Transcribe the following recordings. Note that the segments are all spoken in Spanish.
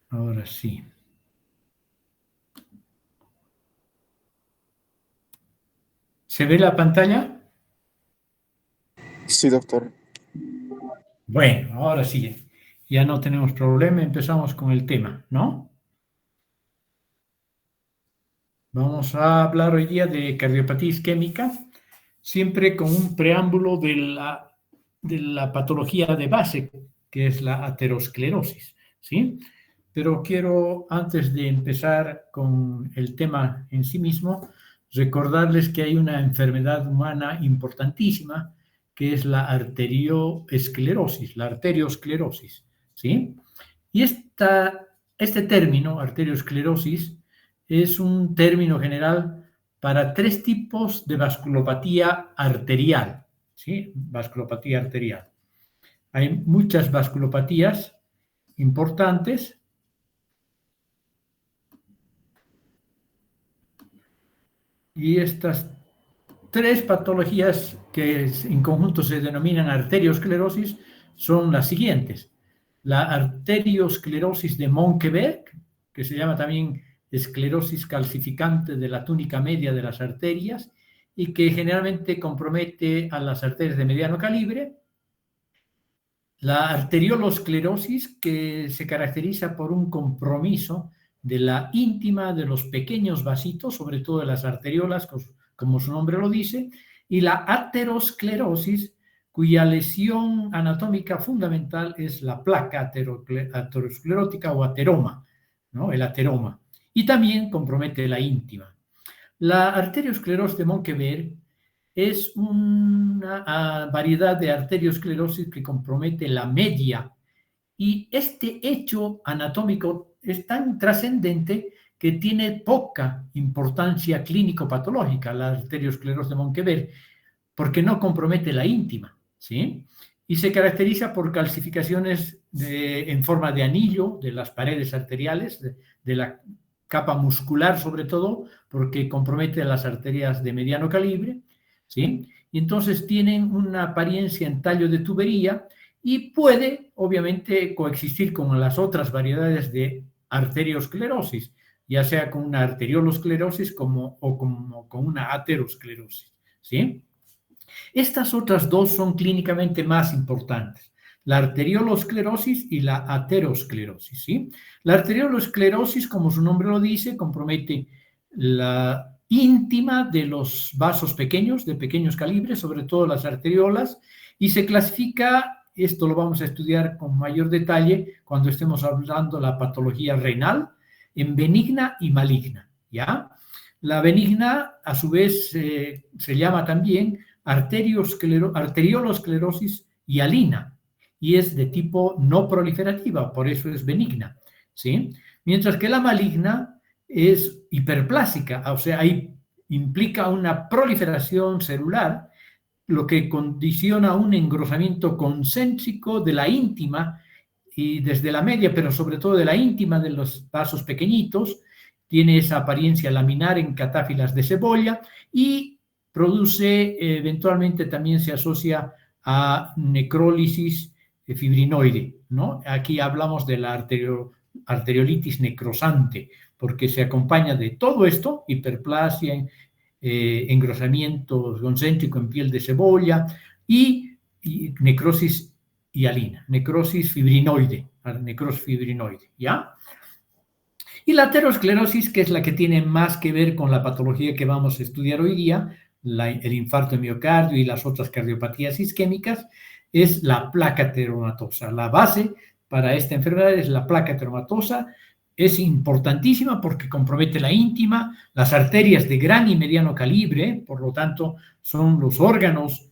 Ahora sí. ¿Se ve la pantalla? Sí, doctor. Bueno, ahora sí. Ya no tenemos problema. Empezamos con el tema, ¿no? Vamos a hablar hoy día de cardiopatía isquémica, siempre con un preámbulo de la patología de base, que es la aterosclerosis, ¿sí? Pero quiero, antes de empezar con el tema en sí mismo, recordarles que hay una enfermedad humana importantísima, que es la arteriosclerosis, ¿sí? Y este término, arteriosclerosis, es un término general para tres tipos de vasculopatía arterial, ¿sí? Vasculopatía arterial. Hay muchas vasculopatías importantes y estas tres patologías que en conjunto se denominan arteriosclerosis son las siguientes. La arteriosclerosis de Monckeberg, que se llama también esclerosis calcificante de la túnica media de las arterias y que generalmente compromete a las arterias de mediano calibre. La arteriolosclerosis, que se caracteriza por un compromiso de la íntima de los pequeños vasitos, sobre todo de las arteriolas, como su nombre lo dice, y la aterosclerosis, cuya lesión anatómica fundamental es la placa aterosclerótica o ateroma, ¿no? El ateroma. Y también compromete la íntima. La arteriosclerosis de Monckeberg es una variedad de arteriosclerosis que compromete la media y este hecho anatómico es tan trascendente que tiene poca importancia clínico-patológica, la arteriosclerosis de Monckeberg, porque no compromete la íntima, ¿sí? Y se caracteriza por calcificaciones en forma de anillo de las paredes arteriales, de la capa muscular sobre todo, porque compromete las arterias de mediano calibre, ¿sí? Y entonces tienen una apariencia en tallo de tubería y puede, obviamente, coexistir con las otras variedades de arteriosclerosis, ya sea con una arteriolosclerosis o con una aterosclerosis, ¿sí? Estas otras dos son clínicamente más importantes, la arteriolosclerosis y la aterosclerosis, ¿sí? La arteriolosclerosis, como su nombre lo dice, compromete la íntima de los vasos pequeños, de pequeños calibres, sobre todo las arteriolas, y se clasifica, esto lo vamos a estudiar con mayor detalle cuando estemos hablando de la patología renal, en benigna y maligna, ¿ya? La benigna, a su vez, se llama también arteriolosclerosis hialina y es de tipo no proliferativa, por eso es benigna, ¿sí? Mientras que la maligna es hiperplásica, o sea, ahí implica una proliferación celular, lo que condiciona un engrosamiento concéntrico de la íntima y desde la media, pero sobre todo de la íntima de los vasos pequeñitos, tiene esa apariencia laminar en catáfilas de cebolla y produce, eventualmente también se asocia a necrólisis fibrinoide, ¿no? Aquí hablamos de la arteriolitis necrosante, porque se acompaña de todo esto, hiperplasia, engrosamiento concéntrico en piel de cebolla y necrosis hialina, necrosis fibrinoide, ¿ya? Y la aterosclerosis, que es la que tiene más que ver con la patología que vamos a estudiar hoy día, el infarto de miocardio y las otras cardiopatías isquémicas, es la placa ateromatosa. La base para esta enfermedad es la placa ateromatosa. Es importantísima porque compromete la íntima, las arterias de gran y mediano calibre, por lo tanto, son los órganos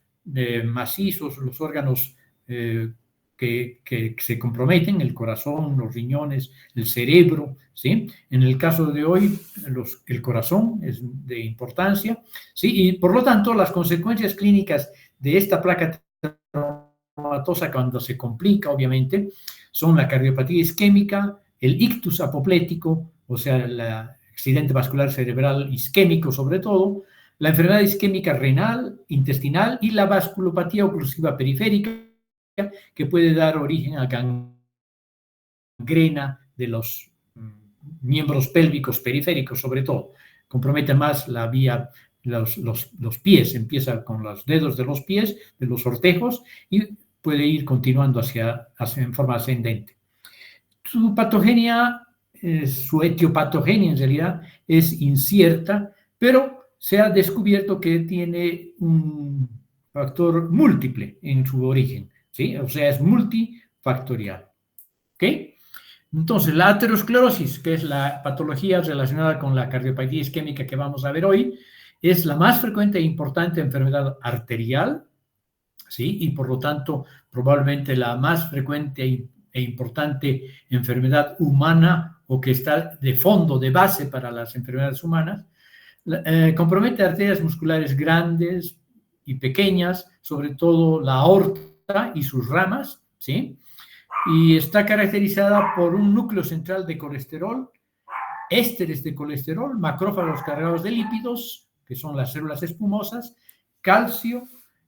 macizos, los órganos que se comprometen, el corazón, los riñones, el cerebro, ¿sí? En el caso de hoy, el corazón es de importancia, ¿sí? Y por lo tanto, las consecuencias clínicas de esta placa ateromatosa cuando se complica, obviamente, son la cardiopatía isquémica, el ictus apoplético, o sea, el accidente vascular cerebral isquémico sobre todo, la enfermedad isquémica renal, intestinal y la vasculopatía oclusiva periférica, que puede dar origen a gangrena de los miembros pélvicos periféricos, sobre todo. Compromete más la vía, los pies, empieza con los dedos de los pies, de los ortejos, y puede ir continuando en forma ascendente. Su patogenia, su etiopatogenia en realidad es incierta, pero se ha descubierto que tiene un factor múltiple en su origen, ¿sí? O sea, es multifactorial. ¿Ok? Entonces, la aterosclerosis, que es la patología relacionada con la cardiopatía isquémica que vamos a ver hoy, es la más frecuente e importante enfermedad arterial, ¿sí? Y por lo tanto, probablemente la más frecuente e importante enfermedad humana o que está de fondo, de base para las enfermedades humanas. Compromete arterias musculares grandes y pequeñas, sobre todo la aorta y sus ramas, ¿sí? Y está caracterizada por un núcleo central de colesterol, ésteres de colesterol, macrófagos cargados de lípidos, que son las células espumosas, calcio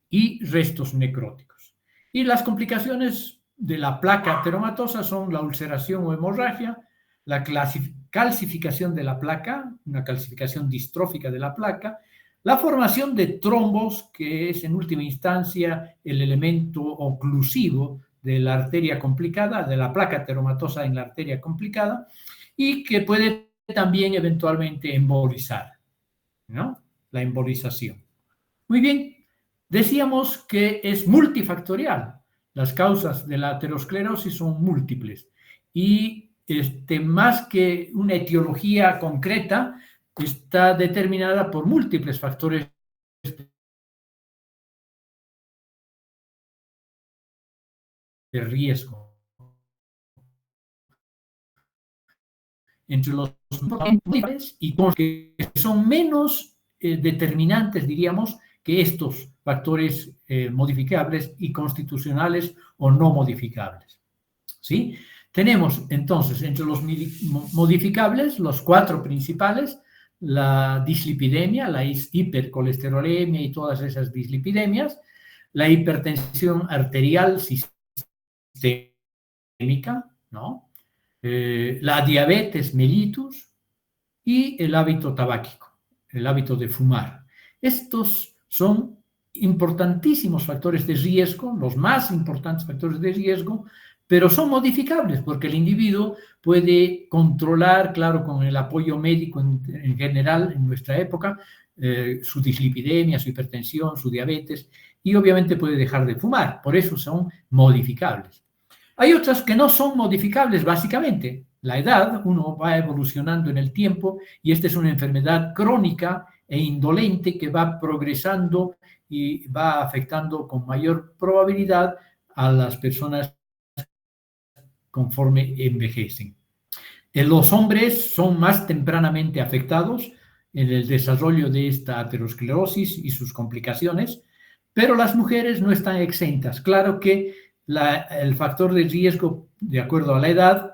y restos necróticos. Y las complicaciones de la placa ateromatosa son la ulceración o hemorragia, la calcificación de la placa, una calcificación distrófica de la placa, la formación de trombos, que es en última instancia el elemento oclusivo de la arteria complicada, de la placa ateromatosa en la arteria complicada, y que puede también eventualmente embolizar, ¿no? La embolización. Muy bien, decíamos que es multifactorial. Las causas de la aterosclerosis son múltiples y más que una etiología concreta, está determinada por múltiples factores de riesgo. Entre los y que son menos determinantes, diríamos, que estos factores modificables y constitucionales o no modificables. ¿Sí? Tenemos entonces entre los modificables los 4 principales: la dislipidemia, la hipercolesterolemia y todas esas dislipidemias, la hipertensión arterial sistémica, ¿no? La diabetes mellitus y el hábito tabáquico, el hábito de fumar. Estos son importantísimos factores de riesgo, los más importantes factores de riesgo, pero son modificables porque el individuo puede controlar, claro, con el apoyo médico en general en nuestra época, su dislipidemia, su hipertensión, su diabetes, y obviamente puede dejar de fumar. Por eso son modificables. Hay otras que no son modificables, básicamente. La edad, uno va evolucionando en el tiempo y esta es una enfermedad crónica e indolente que va progresando y va afectando con mayor probabilidad a las personas conforme envejecen. Los hombres son más tempranamente afectados en el desarrollo de esta aterosclerosis y sus complicaciones, pero las mujeres no están exentas. Claro que el factor de riesgo, de acuerdo a la edad,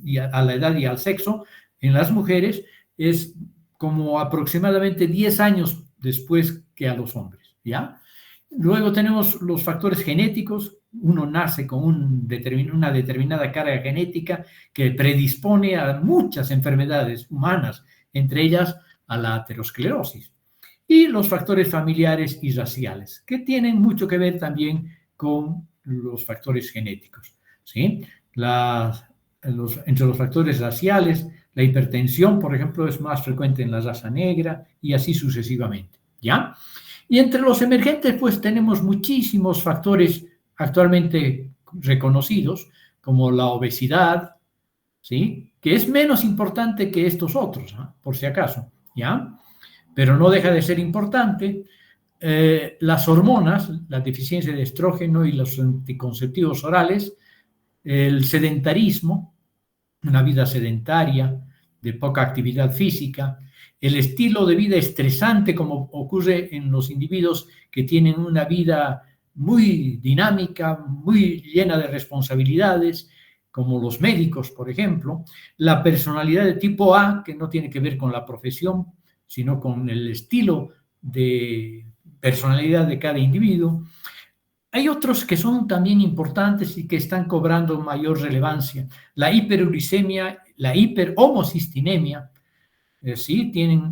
y al sexo, en las mujeres es como aproximadamente 10 años después que a los hombres, ¿ya? Luego tenemos los factores genéticos. Uno nace con una determinada carga genética que predispone a muchas enfermedades humanas, entre ellas a la aterosclerosis. Y los factores familiares y raciales, que tienen mucho que ver también con los factores genéticos, ¿sí? Entre los factores raciales, la hipertensión, por ejemplo, es más frecuente en la raza negra y así sucesivamente, ¿ya? Y entre los emergentes, pues tenemos muchísimos factores actualmente reconocidos, como la obesidad, ¿sí? Que es menos importante que estos otros, ¿no? Por si acaso, ¿ya? Pero no deja de ser importante. Las hormonas, la deficiencia de estrógeno y los anticonceptivos orales, el sedentarismo, una vida sedentaria, de poca actividad física, el estilo de vida estresante, como ocurre en los individuos que tienen una vida muy dinámica, muy llena de responsabilidades, como los médicos, por ejemplo, la personalidad de tipo A, que no tiene que ver con la profesión, sino con el estilo de personalidad de cada individuo, Hay otros que son también importantes y que están cobrando mayor relevancia. La hiperuricemia, la hiperhomocistinemia, sí,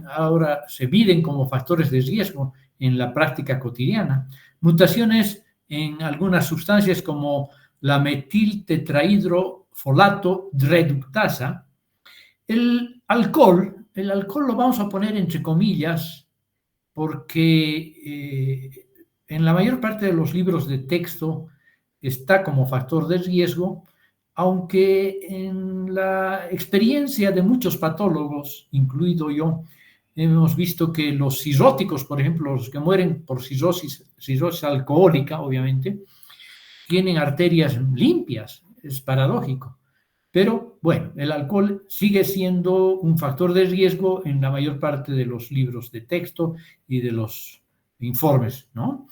ahora se miden como factores de riesgo en la práctica cotidiana. Mutaciones en algunas sustancias como la metiltetrahidrofolato reductasa. El alcohol lo vamos a poner entre comillas porque en la mayor parte de los libros de texto está como factor de riesgo, aunque en la experiencia de muchos patólogos, incluido yo, hemos visto que los cirróticos, por ejemplo, los que mueren por cirrosis alcohólica, obviamente, tienen arterias limpias, es paradójico. Pero bueno, el alcohol sigue siendo un factor de riesgo en la mayor parte de los libros de texto y de los informes, ¿no?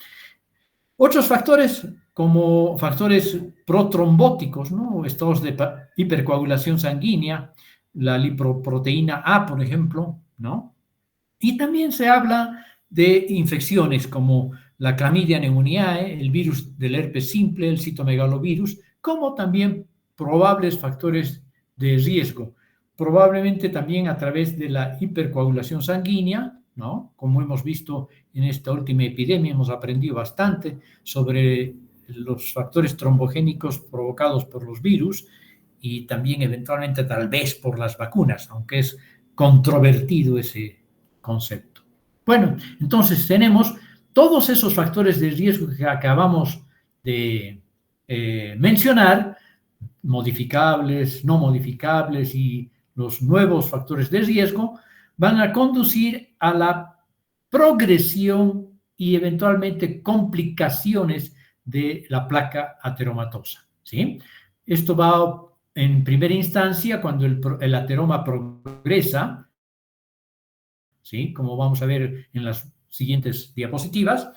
Otros factores, como factores protrombóticos, ¿no? Estados de hipercoagulación sanguínea, la lipoproteína A, por ejemplo, ¿no? Y también se habla de infecciones como la clamidia pneumoniae, el virus del herpes simple, el citomegalovirus, como también probables factores de riesgo. Probablemente también a través de la hipercoagulación sanguínea, ¿no? Como hemos visto en esta última epidemia, hemos aprendido bastante sobre los factores trombogénicos provocados por los virus y también eventualmente tal vez por las vacunas, aunque es controvertido ese concepto. Bueno, entonces tenemos todos esos factores de riesgo que acabamos de mencionar, modificables, no modificables y los nuevos factores de riesgo, van a conducir a la progresión y eventualmente complicaciones de la placa ateromatosa, ¿sí? Esto va en primera instancia cuando el ateroma progresa, ¿sí? Como vamos a ver en las siguientes diapositivas,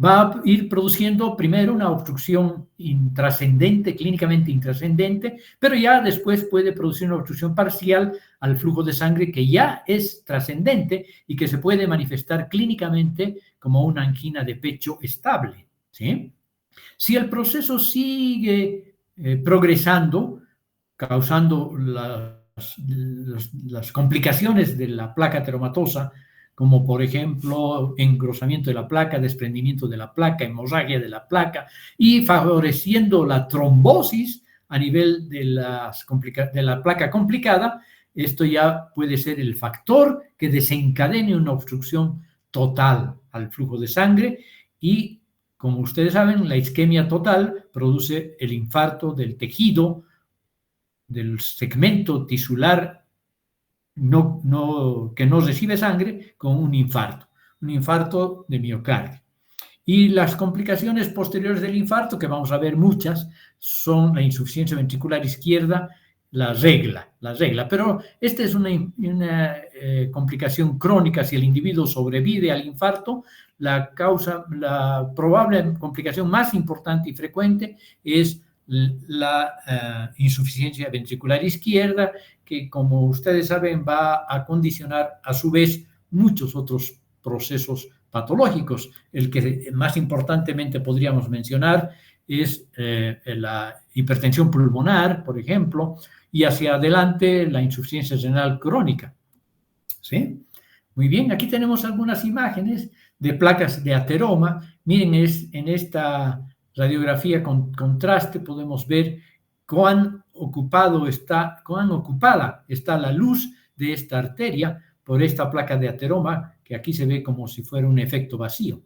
va a ir produciendo primero una obstrucción intrascendente, clínicamente intrascendente, pero ya después puede producir una obstrucción parcial al flujo de sangre que ya es trascendente y que se puede manifestar clínicamente como una angina de pecho estable, ¿sí? Si el proceso sigue progresando, causando las complicaciones de la placa ateromatosa, como por ejemplo engrosamiento de la placa, desprendimiento de la placa, hemorragia de la placa y favoreciendo la trombosis a nivel de la placa complicada, esto ya puede ser el factor que desencadene una obstrucción total al flujo de sangre y, como ustedes saben, la isquemia total produce el infarto del tejido del segmento tisular que no recibe sangre con un infarto de miocardio. Y las complicaciones posteriores del infarto, que vamos a ver muchas, son la insuficiencia ventricular izquierda, la regla. Pero esta es una complicación crónica. Si el individuo sobrevive al infarto, la probable complicación más importante y frecuente es la insuficiencia ventricular izquierda, que como ustedes saben va a condicionar a su vez muchos otros procesos patológicos. El que más importantemente podríamos mencionar es la hipertensión pulmonar, por ejemplo, y hacia adelante la insuficiencia renal crónica. ¿Sí? Muy bien, aquí tenemos algunas imágenes de placas de ateroma. Miren, en esta radiografía con contraste podemos ver cuán ocupada está la luz de esta arteria por esta placa de ateroma, que aquí se ve como si fuera un efecto vacío,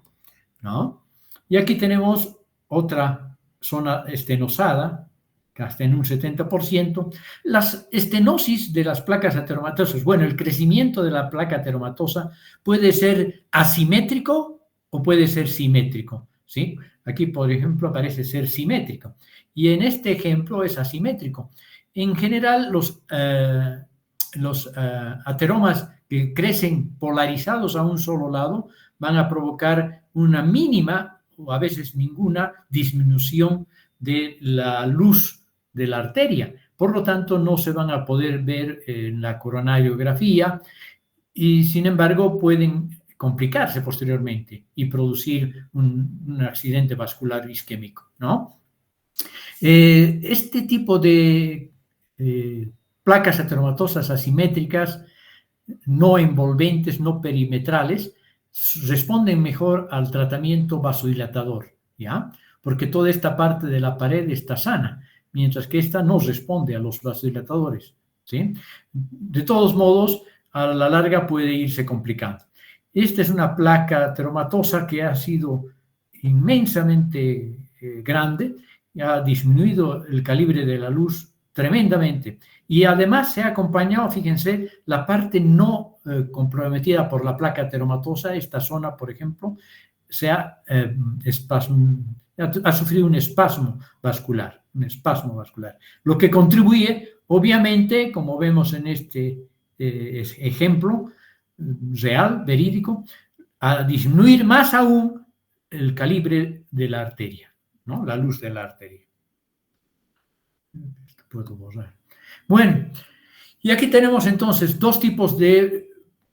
¿no? Y aquí tenemos otra zona estenosada, que hasta en un 70%. Las estenosis de las placas ateromatosas, bueno, el crecimiento de la placa ateromatosa puede ser asimétrico o puede ser simétrico, ¿sí? Aquí, por ejemplo, aparece ser simétrico. Y en este ejemplo es asimétrico. En general, los ateromas que crecen polarizados a un solo lado van a provocar una mínima o a veces ninguna disminución de la luz de la arteria. Por lo tanto, no se van a poder ver en la coronariografía y, sin embargo, pueden complicarse posteriormente y producir un accidente vascular isquémico, ¿no? Este tipo de placas ateromatosas asimétricas, no envolventes, no perimetrales, responden mejor al tratamiento vasodilatador, ¿ya? Porque toda esta parte de la pared está sana, mientras que esta no responde a los vasodilatadores, ¿sí? De todos modos, a la larga puede irse complicando. Esta es una placa ateromatosa que ha sido inmensamente grande, ha disminuido el calibre de la luz tremendamente. Y además se ha acompañado, fíjense, la parte no comprometida por la placa ateromatosa, esta zona, por ejemplo, ha sufrido un espasmo vascular, lo que contribuye, obviamente, como vemos en este ejemplo real, verídico, a disminuir más aún el calibre de la arteria, ¿no? La luz de la arteria. Esto puedo borrar. Bueno, y aquí tenemos entonces dos tipos de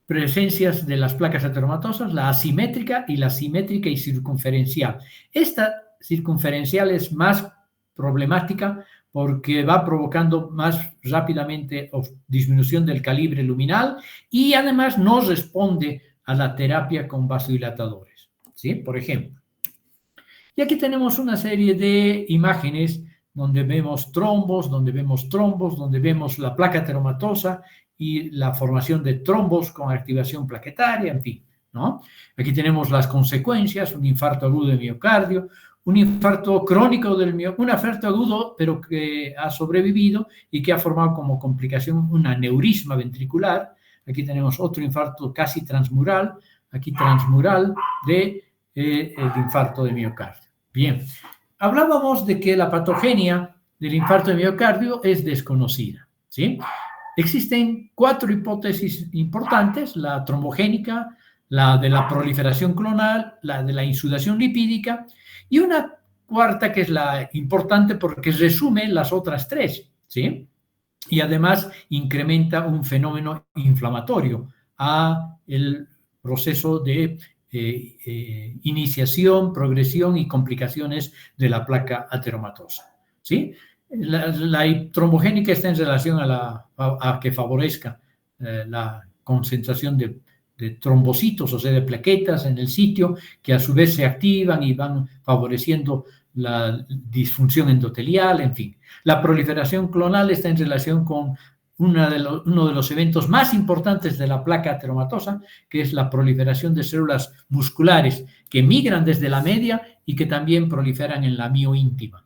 presencias de las placas ateromatosas, la asimétrica y la simétrica y circunferencial. Esta circunferencial es más problemática porque va provocando más rápidamente disminución del calibre luminal y además no responde a la terapia con vasodilatadores, ¿sí? Por ejemplo. Y aquí tenemos una serie de imágenes donde vemos trombos, donde vemos la placa ateromatosa y la formación de trombos con activación plaquetaria, en fin, ¿no? Aquí tenemos las consecuencias, un infarto agudo de miocardio, un infarto crónico un infarto agudo, pero que ha sobrevivido y que ha formado como complicación un aneurisma ventricular. Aquí tenemos otro infarto casi transmural, aquí transmural el infarto de miocardio. Bien, hablábamos de que la patogenia del infarto de miocardio es desconocida, ¿sí? Existen 4 hipótesis importantes: la trombogénica, la de la proliferación clonal, la de la insudación lipídica y una cuarta que es la importante porque resume las otras 3, ¿sí? Y además incrementa un fenómeno inflamatorio a el proceso de iniciación, progresión y complicaciones de la placa ateromatosa, ¿sí? La trombogénica está en relación a que favorezca la concentración de trombocitos, o sea, de plaquetas en el sitio, que a su vez se activan y van favoreciendo la disfunción endotelial, en fin. La proliferación clonal está en relación con uno de los eventos más importantes de la placa ateromatosa, que es la proliferación de células musculares que migran desde la media y que también proliferan en la mioíntima.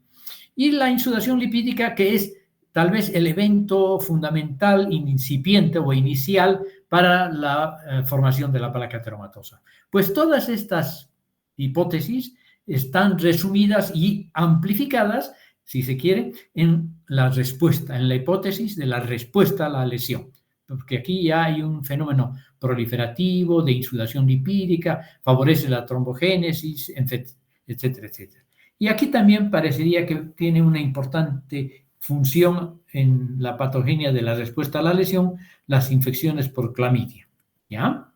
Y la insudación lipídica, que es tal vez el evento fundamental, incipiente o inicial para la formación de la placa ateromatosa. Pues todas estas hipótesis están resumidas y amplificadas, si se quiere, en la respuesta, en la hipótesis de la respuesta a la lesión. Porque aquí ya hay un fenómeno proliferativo de insudación lipídica, favorece la trombogénesis, etcétera, etcétera. Y aquí también parecería que tiene una importante función en la patogenia de la respuesta a la lesión, las infecciones por clamidia, ¿ya?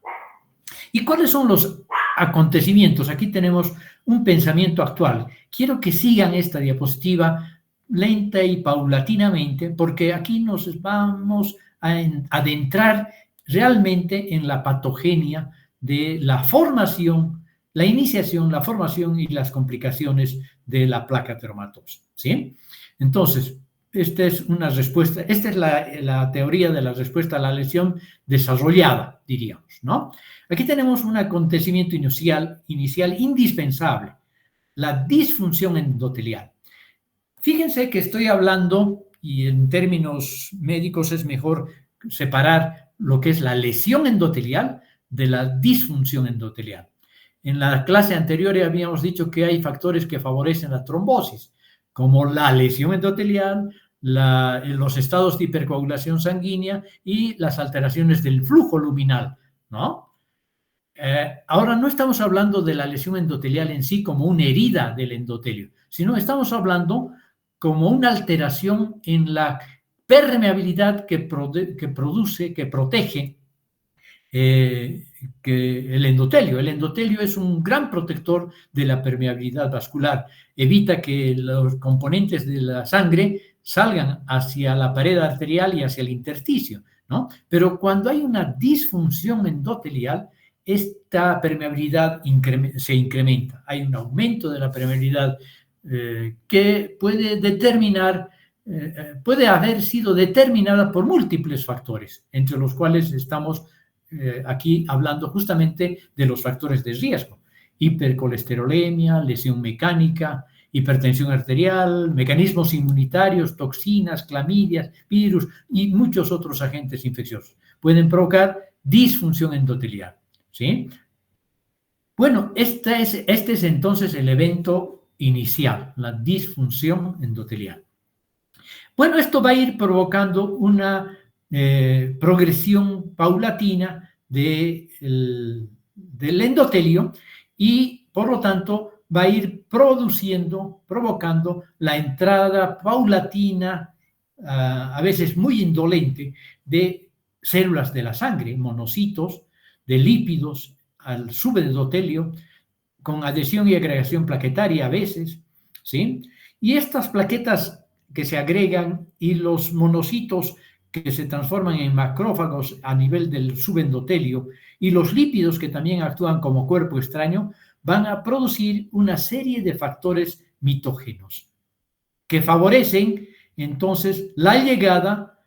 ¿Y cuáles son los acontecimientos? Aquí tenemos un pensamiento actual. Quiero que sigan esta diapositiva lenta y paulatinamente, porque aquí nos vamos a adentrar realmente en la patogenia de la formación, la iniciación, la formación y las complicaciones de la placa ateromatosa, ¿sí? Entonces, esta es una respuesta, esta es la teoría de la respuesta a la lesión desarrollada, diríamos, ¿no? Aquí tenemos un acontecimiento inicial indispensable, la disfunción endotelial. Fíjense que estoy hablando, y en términos médicos es mejor separar lo que es la lesión endotelial de la disfunción endotelial. En la clase anterior habíamos dicho que hay factores que favorecen la trombosis, como la lesión endotelial, los estados de hipercoagulación sanguínea y las alteraciones del flujo luminal, ¿no? Ahora no estamos hablando de la lesión endotelial en sí como una herida del endotelio, sino estamos hablando como una alteración en la permeabilidad que protege que el endotelio. El endotelio es un gran protector de la permeabilidad vascular. Evita que los componentes de la sangre salgan hacia la pared arterial y hacia el intersticio, ¿no? Pero cuando hay una disfunción endotelial, esta permeabilidad se incrementa. Hay un aumento de la permeabilidad que puede puede haber sido determinada por múltiples factores, entre los cuales estamos aquí hablando justamente de los factores de riesgo: hipercolesterolemia, lesión mecánica, hipertensión arterial, mecanismos inmunitarios, toxinas, clamidias, virus y muchos otros agentes infecciosos. Pueden provocar disfunción endotelial, ¿sí? Bueno, este es entonces el evento inicial, la disfunción endotelial. Bueno, esto va a ir provocando una progresión paulatina del endotelio y, por lo tanto, va a ir provocando la entrada paulatina, a veces muy indolente, de células de la sangre, monocitos, de lípidos al subendotelio, con adhesión y agregación plaquetaria a veces, ¿sí? Y estas plaquetas que se agregan y los monocitos que se transforman en macrófagos a nivel del subendotelio y los lípidos que también actúan como cuerpo extraño van a producir una serie de factores mitógenos que favorecen entonces la llegada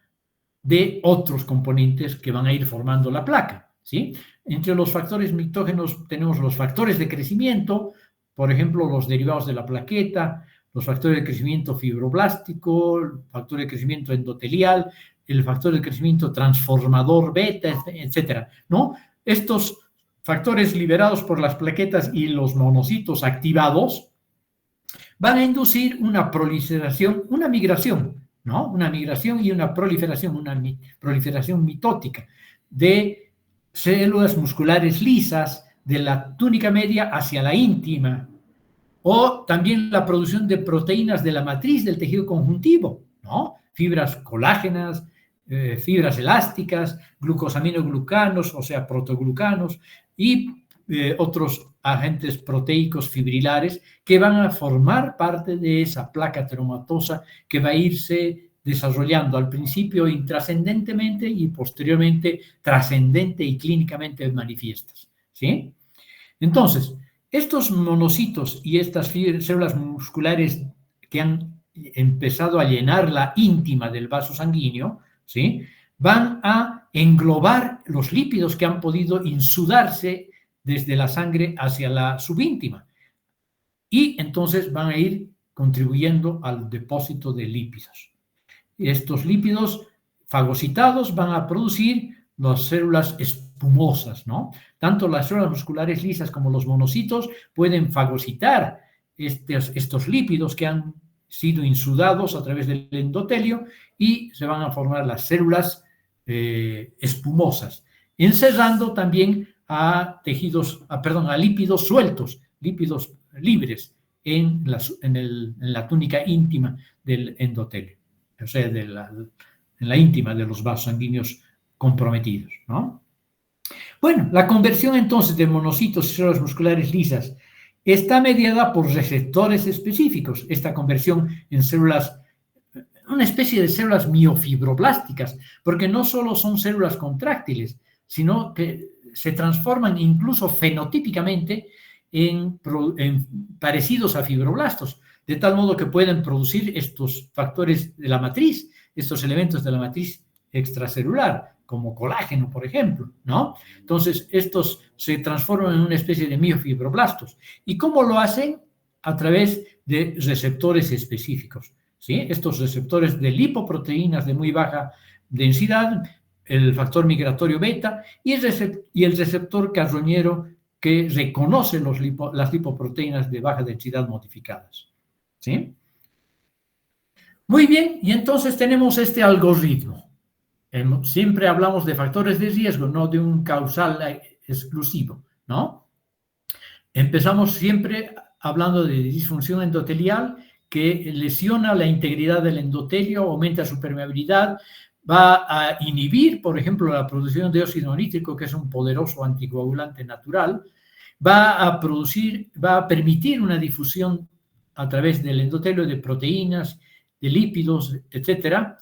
de otros componentes que van a ir formando la placa, ¿sí? Entre los factores mitógenos tenemos los factores de crecimiento, por ejemplo, los derivados de la plaqueta, los factores de crecimiento fibroblástico, el factor de crecimiento endotelial, el factor de crecimiento transformador beta, etcétera, ¿no? Estos factores liberados por las plaquetas y los monocitos activados van a inducir una proliferación, una migración, ¿no? Una migración y una proliferación mitótica de células musculares lisas de la túnica media hacia la íntima, o también la producción de proteínas de la matriz del tejido conjuntivo, ¿no? Fibras colágenas, fibras elásticas, glucosaminoglucanos, o sea, protoglucanos, y otros agentes proteicos fibrilares que van a formar parte de esa placa teromatosa que va a irse desarrollando al principio intrascendentemente y posteriormente trascendente y clínicamente manifiestas, ¿sí? Entonces, estos monocitos y estas células musculares que han empezado a llenar la íntima del vaso sanguíneo, ¿sí?, van a englobar los lípidos que han podido insudarse desde la sangre hacia la subíntima. Y entonces van a ir contribuyendo al depósito de lípidos. Estos lípidos fagocitados van a producir las células espumosas, ¿no? Tanto las células musculares lisas como los monocitos pueden fagocitar estos lípidos que han sido insudados a través del endotelio y se van a formar las células espumosas, encerrando también a lípidos sueltos, lípidos libres en la túnica íntima del endotelio, o sea, en la íntima de los vasos sanguíneos comprometidos, ¿no? Bueno, la conversión entonces de monocitos y células musculares lisas está mediada por receptores específicos. Esta conversión en células, una especie de células miofibroblásticas, porque no solo son células contráctiles, sino que se transforman incluso fenotípicamente en parecidos a fibroblastos, de tal modo que pueden producir estos factores de la matriz, estos elementos de la matriz extracelular, como colágeno, por ejemplo, ¿no? Entonces, estos se transforman en una especie de miofibroblastos. ¿Y cómo lo hacen? A través de receptores específicos, ¿sí? Estos receptores de lipoproteínas de muy baja densidad, el factor migratorio beta y el receptor carroñero que reconoce las lipoproteínas de baja densidad modificadas, ¿sí? Muy bien, y entonces tenemos este algoritmo. Siempre hablamos de factores de riesgo, no de un causal exclusivo, ¿no? Empezamos siempre hablando de disfunción endotelial que lesiona la integridad del endotelio, aumenta su permeabilidad, va a inhibir, por ejemplo, la producción de óxido nítrico, que es un poderoso anticoagulante natural, va a permitir una difusión a través del endotelio de proteínas, de lípidos, etcétera,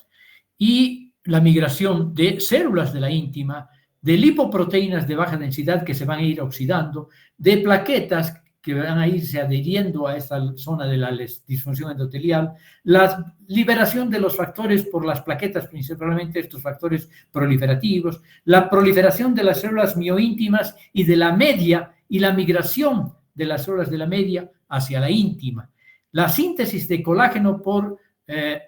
y la migración de células de la íntima, de lipoproteínas de baja densidad que se van a ir oxidando, de plaquetas que van a irse adhiriendo a esta zona de la disfunción endotelial, la liberación de los factores por las plaquetas, principalmente estos factores proliferativos, la proliferación de las células mioíntimas y de la media y la migración de las células de la media hacia la íntima, la síntesis de colágeno por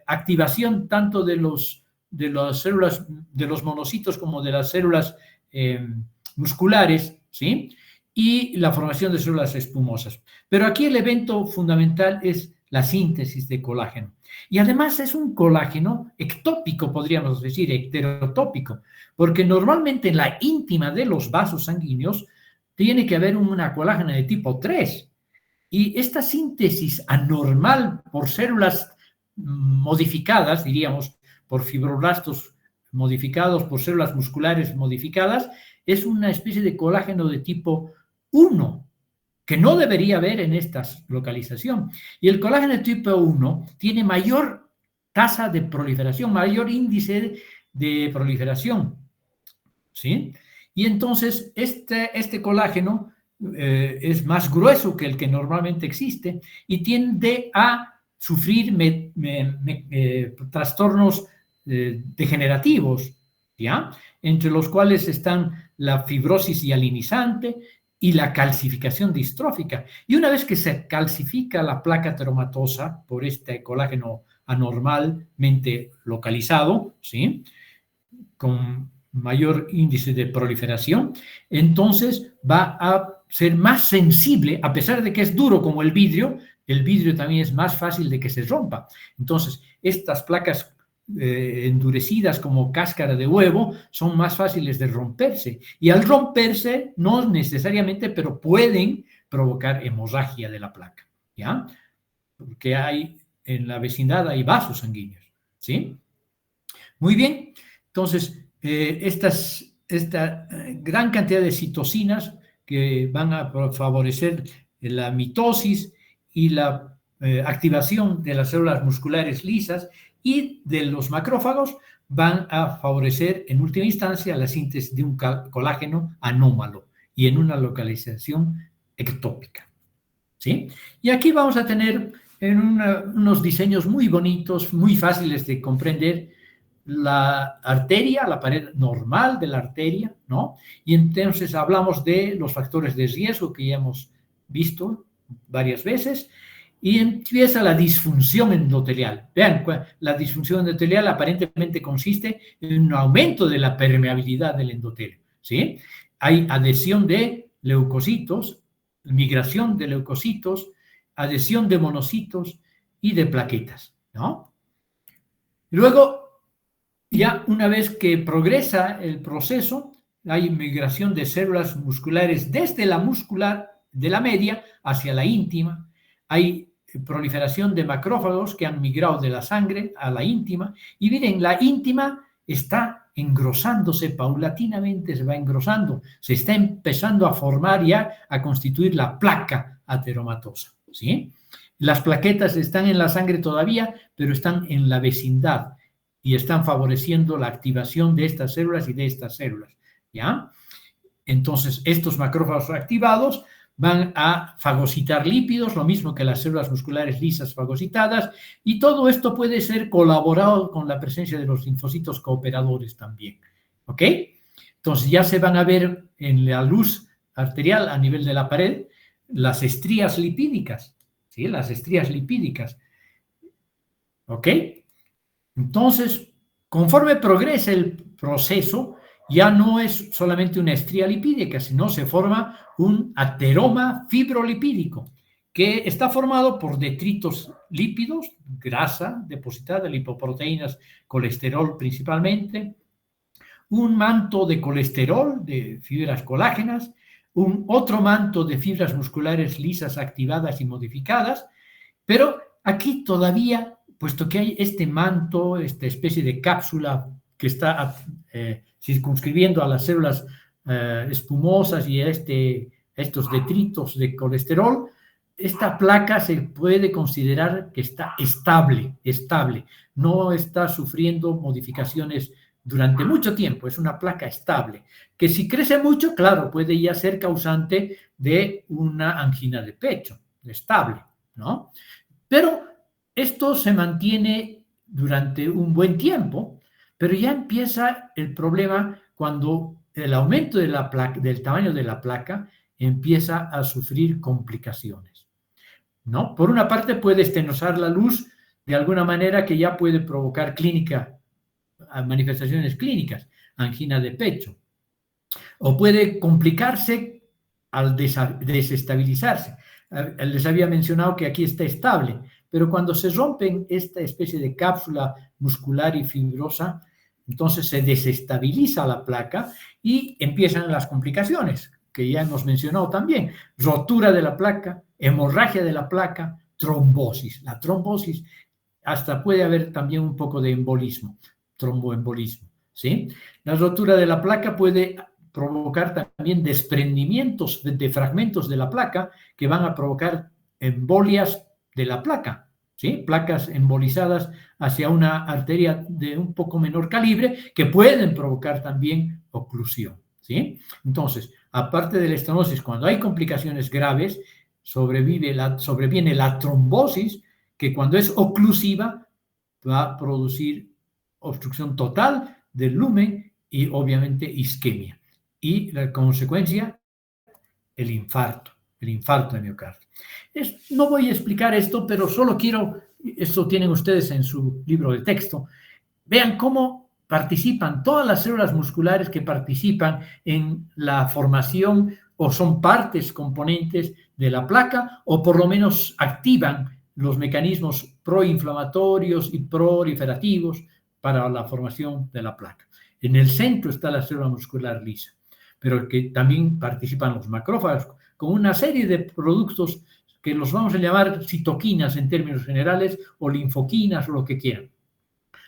activación tanto de las células, de los monocitos como de las células musculares, ¿sí? Y la formación de células espumosas. Pero aquí el evento fundamental es la síntesis de colágeno. Y además es un colágeno ectópico, podríamos decir, heterotópico, porque normalmente en la íntima de los vasos sanguíneos tiene que haber una colágeno de tipo 3. Y esta síntesis anormal por células modificadas, diríamos, por fibroblastos modificados, por células musculares modificadas, es una especie de colágeno de tipo 1, que no debería haber en esta localización. Y el colágeno de tipo 1 tiene mayor tasa de proliferación, mayor índice de proliferación, ¿sí? Y entonces este colágeno es más grueso que el que normalmente existe y tiende a sufrir trastornos degenerativos, ¿ya? Entre los cuales están la fibrosis hialinizante y la calcificación distrófica. Y una vez que se calcifica la placa ateromatosa por este colágeno anormalmente localizado, ¿sí? Con mayor índice de proliferación, entonces va a ser más sensible, a pesar de que es duro como el vidrio también es más fácil de que se rompa. Entonces, estas placas endurecidas como cáscara de huevo son más fáciles de romperse. Y al romperse, no necesariamente, pero pueden provocar hemorragia de la placa, ¿ya? Porque en la vecindad hay vasos sanguíneos, ¿sí? Muy bien. Entonces, esta gran cantidad de citocinas que van a favorecer la mitosis y la activación de las células musculares lisas y de los macrófagos van a favorecer en última instancia la síntesis de un colágeno anómalo y en una localización ectópica, ¿sí? Y aquí vamos a tener unos diseños muy bonitos, muy fáciles de comprender, la arteria, la pared normal de la arteria, ¿no? Y entonces hablamos de los factores de riesgo que ya hemos visto varias veces y empieza la disfunción endotelial. Vean, la disfunción endotelial aparentemente consiste en un aumento de la permeabilidad del endotelio, ¿sí? Hay adhesión de leucocitos, migración de leucocitos, adhesión de monocitos y de plaquetas, ¿no? Luego, ya una vez que progresa el proceso, hay migración de células musculares desde la muscular de la media hacia la íntima, hay proliferación de macrófagos que han migrado de la sangre a la íntima, y miren, la íntima está engrosándose paulatinamente, se va engrosando, se está empezando a formar ya, a constituir la placa ateromatosa, ¿sí? Las plaquetas están en la sangre todavía, pero están en la vecindad y están favoreciendo la activación de estas células y de estas células, ¿ya? Entonces, estos macrófagos activados van a fagocitar lípidos, lo mismo que las células musculares lisas fagocitadas, y todo esto puede ser colaborado con la presencia de los linfocitos cooperadores también, ¿ok? Entonces, ya se van a ver en la luz arterial a nivel de la pared las estrías lipídicas, ¿sí? Las estrías lipídicas, ¿ok? Entonces, conforme progresa el proceso, ya no es solamente una estría lipídica, sino se forma un ateroma fibrolipídico, que está formado por detritos lípidos, grasa depositada, lipoproteínas, colesterol principalmente, un manto de colesterol, de fibras colágenas, otro manto de fibras musculares lisas activadas y modificadas, pero aquí todavía, puesto que hay este manto, esta especie de cápsula que está circunscribiendo a las células espumosas y a estos detritos de colesterol, esta placa se puede considerar que está estable, no está sufriendo modificaciones durante mucho tiempo, es una placa estable, que si crece mucho, claro, puede ya ser causante de una angina de pecho, estable, ¿no? Pero esto se mantiene durante un buen tiempo, pero ya empieza el problema cuando el aumento de la placa, del tamaño de la placa empieza a sufrir complicaciones, ¿no? Por una parte puede estenosar la luz de alguna manera que ya puede provocar manifestaciones clínicas, angina de pecho, o puede complicarse al desestabilizarse. Les había mencionado que aquí está estable, pero cuando se rompen esta especie de cápsula muscular y fibrosa, entonces se desestabiliza la placa y empiezan las complicaciones, que ya hemos mencionado también: rotura de la placa, hemorragia de la placa, trombosis. La trombosis, hasta puede haber también un poco de embolismo, tromboembolismo, ¿sí? La rotura de la placa puede provocar también desprendimientos de fragmentos de la placa que van a provocar embolias de la placa, ¿sí? Placas embolizadas hacia una arteria de un poco menor calibre que pueden provocar también oclusión, ¿sí? Entonces, aparte de la estenosis, cuando hay complicaciones graves, sobreviene la trombosis, que cuando es oclusiva va a producir obstrucción total del lumen y obviamente isquemia. Y la consecuencia, el infarto de miocardio. No voy a explicar esto, pero solo quiero, esto tienen ustedes en su libro de texto, vean cómo participan todas las células musculares que participan en la formación o son partes, componentes de la placa, o por lo menos activan los mecanismos proinflamatorios y proliferativos para la formación de la placa. En el centro está la célula muscular lisa, pero que también participan los macrófagos con una serie de productos que los vamos a llamar citoquinas en términos generales, o linfoquinas, o lo que quieran.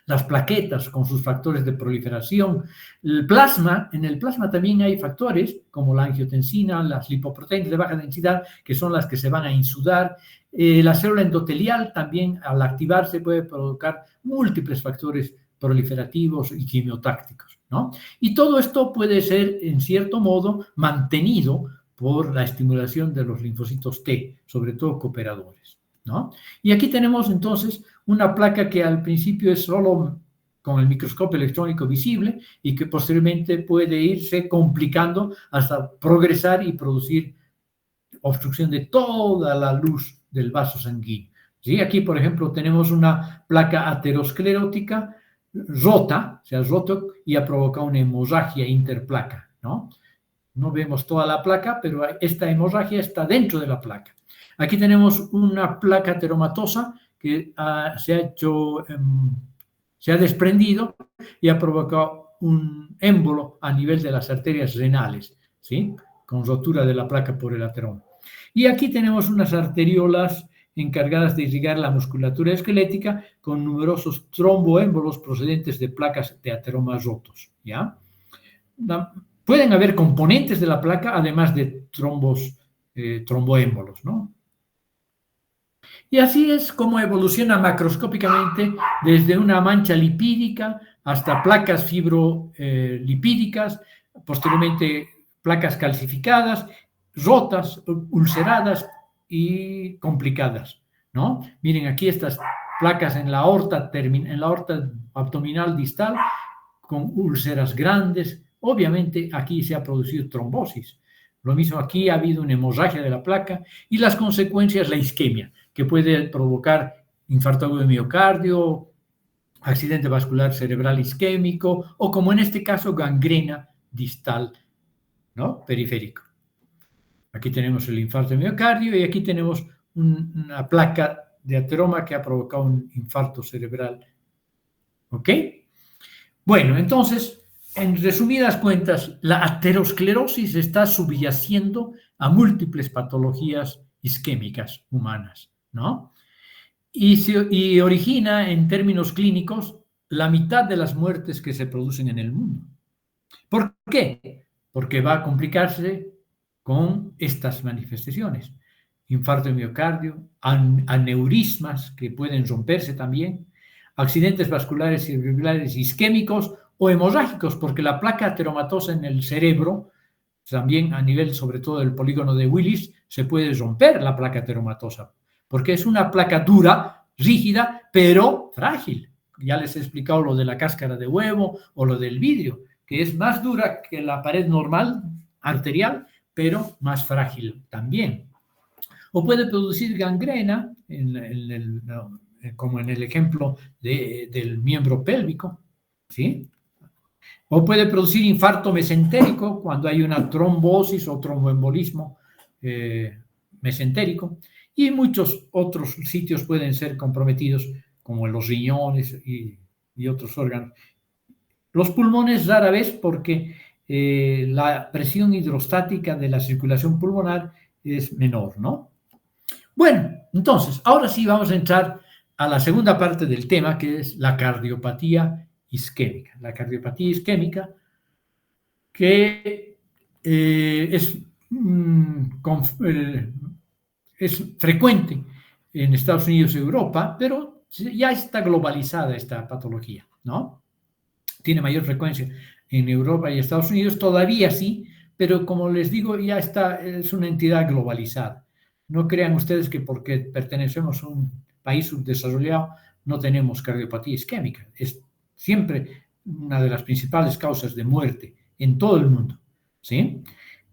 Las plaquetas con sus factores de proliferación, el plasma. En el plasma también hay factores como la angiotensina, las lipoproteínas de baja densidad, que son las que se van a insudar. La célula endotelial también, al activarse, puede provocar múltiples factores proliferativos y quimiotácticos, ¿no? Y todo esto puede ser, en cierto modo, mantenido por la estimulación de los linfocitos T, sobre todo cooperadores, ¿no? Y aquí tenemos entonces una placa que al principio es solo con el microscopio electrónico visible y que posteriormente puede irse complicando hasta progresar y producir obstrucción de toda la luz del vaso sanguíneo. ¿Sí? Aquí, por ejemplo, tenemos una placa aterosclerótica rota, se ha roto y ha provocado una hemorragia interplaca, ¿no? No vemos toda la placa, pero esta hemorragia está dentro de la placa. Aquí tenemos una placa ateromatosa que se ha desprendido y ha provocado un émbolo a nivel de las arterias renales, ¿sí? Con rotura de la placa por el ateroma. Y aquí tenemos unas arteriolas encargadas de irrigar la musculatura esquelética con numerosos tromboémbolos procedentes de placas de ateromas rotos, ¿ya? Pueden haber componentes de la placa, además de tromboémbolos, ¿no? Y así es como evoluciona macroscópicamente desde una mancha lipídica hasta placas fibrolipídicas, posteriormente placas calcificadas, rotas, ulceradas y complicadas, ¿no? Miren aquí estas placas en la aorta abdominal distal con úlceras grandes. Obviamente aquí se ha producido trombosis. Lo mismo aquí, ha habido una hemorragia de la placa y las consecuencias, la isquemia, que puede provocar infarto agudo de miocardio, accidente vascular cerebral isquémico o, como en este caso, gangrena distal, ¿no? Periférico. Aquí tenemos el infarto de miocardio y aquí tenemos una placa de ateroma que ha provocado un infarto cerebral. ¿Ok? Bueno, entonces, en resumidas cuentas, la aterosclerosis está subyaciendo a múltiples patologías isquémicas humanas, ¿no? Y origina, en términos clínicos, la mitad de las muertes que se producen en el mundo. ¿Por qué? Porque va a complicarse con estas manifestaciones. Infarto de miocardio, aneurismas que pueden romperse también, accidentes vasculares cerebrales isquémicos o hemorrágicos, porque la placa ateromatosa en el cerebro, también a nivel sobre todo del polígono de Willis, se puede romper la placa ateromatosa, porque es una placa dura, rígida, pero frágil. Ya les he explicado lo de la cáscara de huevo o lo del vidrio, que es más dura que la pared normal, arterial, pero más frágil también. O puede producir gangrena, como en el ejemplo del miembro pélvico, ¿sí? O puede producir infarto mesentérico cuando hay una trombosis o tromboembolismo mesentérico. Y muchos otros sitios pueden ser comprometidos, como los riñones y otros órganos. Los pulmones rara vez porque la presión hidrostática de la circulación pulmonar es menor, ¿no? Bueno, entonces, ahora sí vamos a entrar a la segunda parte del tema, que es la cardiopatía isquémica. La cardiopatía isquémica, que es frecuente en Estados Unidos y Europa, pero ya está globalizada esta patología, ¿no? Tiene mayor frecuencia en Europa y Estados Unidos, todavía sí, pero como les digo, ya es una entidad globalizada. No crean ustedes que porque pertenecemos a un país subdesarrollado no tenemos cardiopatía isquémica. Es siempre una de las principales causas de muerte en todo el mundo, ¿sí?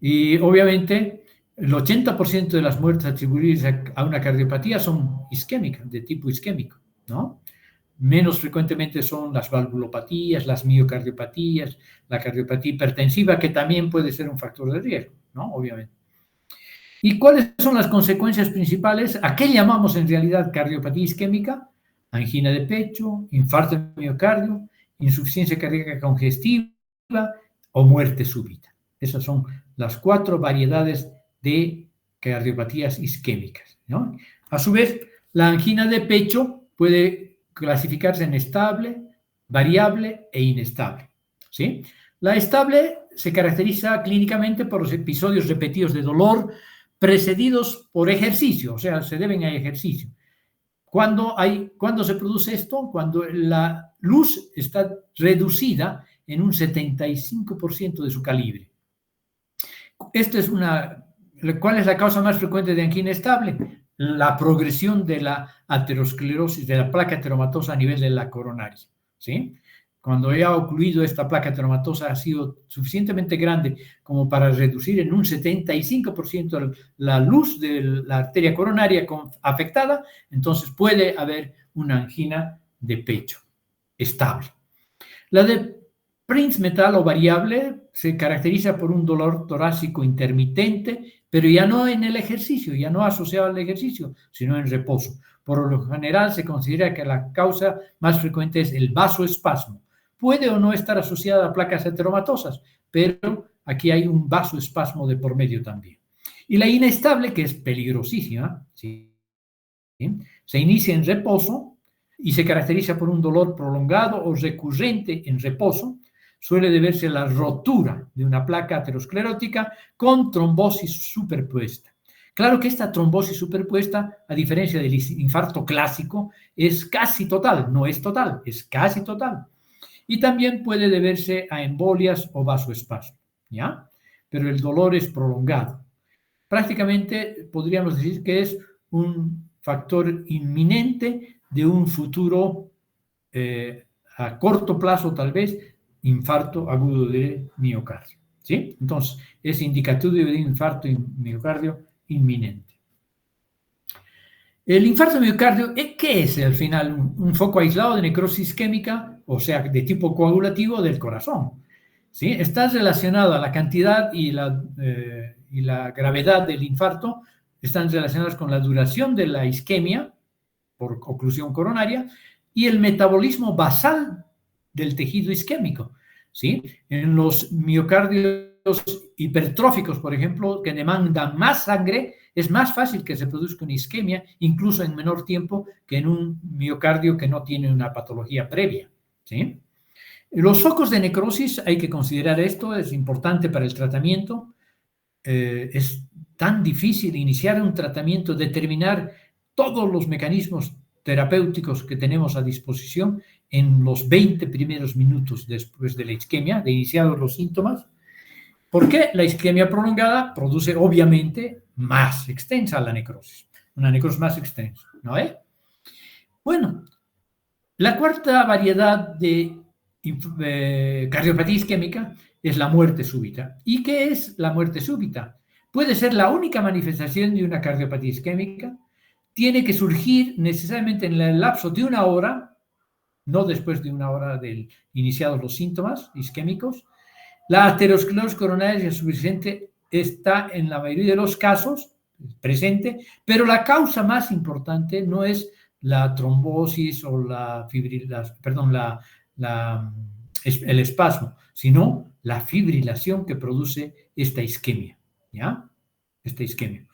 Y obviamente el 80% de las muertes atribuidas a una cardiopatía son isquémicas, de tipo isquémico, ¿no? Menos frecuentemente son las valvulopatías, las miocardiopatías, la cardiopatía hipertensiva, que también puede ser un factor de riesgo, ¿no? Obviamente. ¿Y cuáles son las consecuencias principales? ¿A qué llamamos en realidad cardiopatía isquémica? Angina de pecho, infarto de miocardio, insuficiencia cardíaca congestiva o muerte súbita. Esas son las 4 variedades de cardiopatías isquémicas, ¿no? A su vez, la angina de pecho puede clasificarse en estable, variable e inestable, ¿sí? La estable se caracteriza clínicamente por los episodios repetidos de dolor precedidos por ejercicio, o sea, se deben a ejercicio. ¿Cuándo se produce esto? Cuando la luz está reducida en un 75% de su calibre. ¿Cuál es la causa más frecuente de angina estable? La progresión de la aterosclerosis, de la placa ateromatosa a nivel de la coronaria, ¿sí? Cuando ya ha ocluido esta placa ateromatosa, ha sido suficientemente grande como para reducir en un 75% la luz de la arteria coronaria afectada, entonces puede haber una angina de pecho estable. La de Prinzmetal o variable se caracteriza por un dolor torácico intermitente, pero ya no en el ejercicio, ya no asociado al ejercicio, sino en reposo. Por lo general se considera que la causa más frecuente es el vasoespasmo. Puede o no estar asociada a placas ateromatosas, pero aquí hay un vasoespasmo de por medio también. Y la inestable, que es peligrosísima, ¿sí? Se inicia en reposo y se caracteriza por un dolor prolongado o recurrente en reposo. Suele deberse a la rotura de una placa aterosclerótica con trombosis superpuesta. Claro que esta trombosis superpuesta, a diferencia del infarto clásico, es casi total, no es total, es casi total. Y también puede deberse a embolias o vasoespasmo, ¿ya? Pero el dolor es prolongado. Prácticamente podríamos decir que es un factor inminente de un futuro, a corto plazo tal vez, infarto agudo de miocardio, ¿sí? Entonces, es indicativo de un infarto de miocardio inminente. El infarto de miocardio, ¿qué es al final? Un foco aislado de necrosis isquémica, o sea, de tipo coagulativo del corazón, ¿sí? Está relacionado a la cantidad y la gravedad del infarto, están relacionadas con la duración de la isquemia por oclusión coronaria y el metabolismo basal del tejido isquémico, ¿sí? En los miocardios hipertróficos, por ejemplo, que demandan más sangre, es más fácil que se produzca una isquemia, incluso en menor tiempo que en un miocardio que no tiene una patología previa, ¿sí? Los focos de necrosis, hay que considerar esto, es importante para el tratamiento. Es tan difícil iniciar un tratamiento, determinar todos los mecanismos terapéuticos que tenemos a disposición en los 20 primeros minutos después de la isquemia, de iniciados los síntomas, porque la isquemia prolongada produce obviamente más extensa la necrosis, una necrosis más extensa, ¿no es? Bueno, la cuarta variedad de cardiopatía isquémica es la muerte súbita. ¿Y qué es la muerte súbita? Puede ser la única manifestación de una cardiopatía isquémica, tiene que surgir necesariamente en el lapso de una hora, no después de una hora de iniciados los síntomas isquémicos. La aterosclerosis coronaria subyacente está en la mayoría de los casos presente, pero la causa más importante no es la trombosis o el espasmo, sino la fibrilación que produce esta isquemia, ¿ya? Esta isquemia.